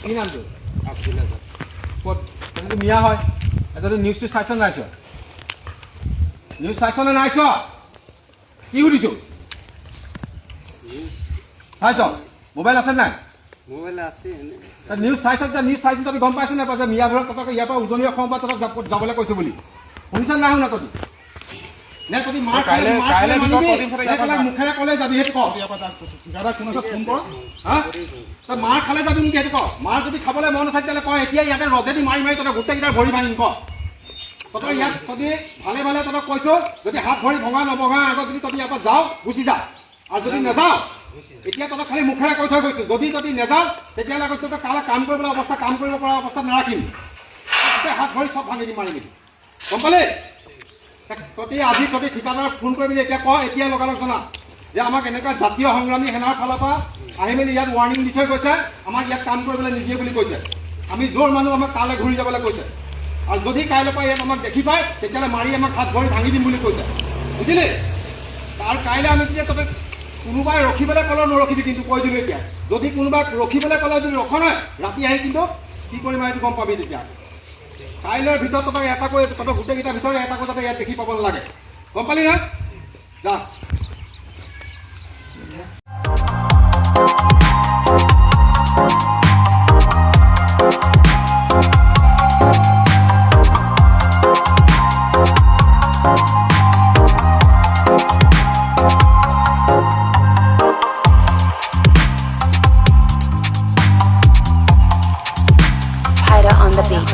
কি নামটো ক'ত তুমি মিয়া হয় এজনী নিউজটো চাইছ নাইছ নিউজ চাইছ নে নাইছ কি সুধিছোঁ চাইছ মোবাইল আছে নাই মোবাইল আছে নিউজ চাইছ এতিয়া নিউজ চাইছ তই গম পাইছ নাই যে মিয়াবোৰক তহঁতক ইয়াৰ পৰা উজনি অসমৰ পৰা তহঁতক যাবলৈ কৈছোঁ বুলি শুনিছ নাই শুনা তহঁতি নে তহঁতি মুখেৰে ক'লে যাবি সেইটো কওঁ তই মাৰ খালে যাবি নেকি সেইটো কওঁ মাৰ যদি খাবলৈ মন আছে তেতিয়াহ'লে কওঁ এতিয়া ইয়াতে ৰদেদি মাৰি মাৰি তহঁতৰ গোটেইকেইটা ভৰি ভাঙিম ক তহঁতৰ ইয়াত তহঁতি ভালে ভালে তহঁতক কৈছোঁ যদি হাত ভৰি ভঙা নভঙা আগত যদি তহঁতি ইয়াৰ পৰা যাওঁ গুচি যা আৰু যদি নাযাওঁ এতিয়া তহঁতক খালি মুখেৰে কৈ থৈ গৈছোঁ যদি নাযাওঁ তেতিয়াহ'লে আকৌ তহঁতক কাম কৰিবলৈ কাম কৰিব পৰা অৱস্থাত নাৰাখিম গোটেই হাত ভৰি চব ভাঙি দিম মাৰি মেলি গম পালি তহঁতি আজি ঠিকাদাৰক ফোন কৰি মেলি এতিয়া কওঁ এতিয়া লগালগ জনা যে আমাক এনেকুৱা জাতীয় সংগ্ৰামী সেনাৰ ফালৰ পৰা আহি মেলি ইয়াত ৱাৰ্ণিং দি থৈ গৈছে আমাক ইয়াত কাম কৰিবলৈ নিদিয়ে বুলি কৈছে আমি যোৰ মানুহ আমাক তালৈ ঘূৰি যাবলৈ কৈছে আৰু যদি কাইলৈৰ পৰা ইয়াত আমাক দেখি পায় তেতিয়াহ'লে মাৰি আমাক হাত ভৰি ভাঙি দিম বুলি কৈছে বুজিলি আৰু কাইলৈ আমি তেতিয়া তহঁতে কোনোবাই ৰখিবলৈ ক'লেও নৰখিবি কিন্তু কৈ দিলোঁ এতিয়া যদি কোনোবাই ৰখিবলৈ ক'লে যদি ৰখ নাই ৰাতি আহি কিন্তু কি কৰিম এইটো গম পাবি তেতিয়া কাইলৈৰ ভিতৰত তহঁতক এটা কৈ তহঁতক গোটেইকেইটাৰ ভিতৰত এটা কৈ যাতে ইয়াত দেখি পাব নালাগে গম পালি না যা Haida on the beat.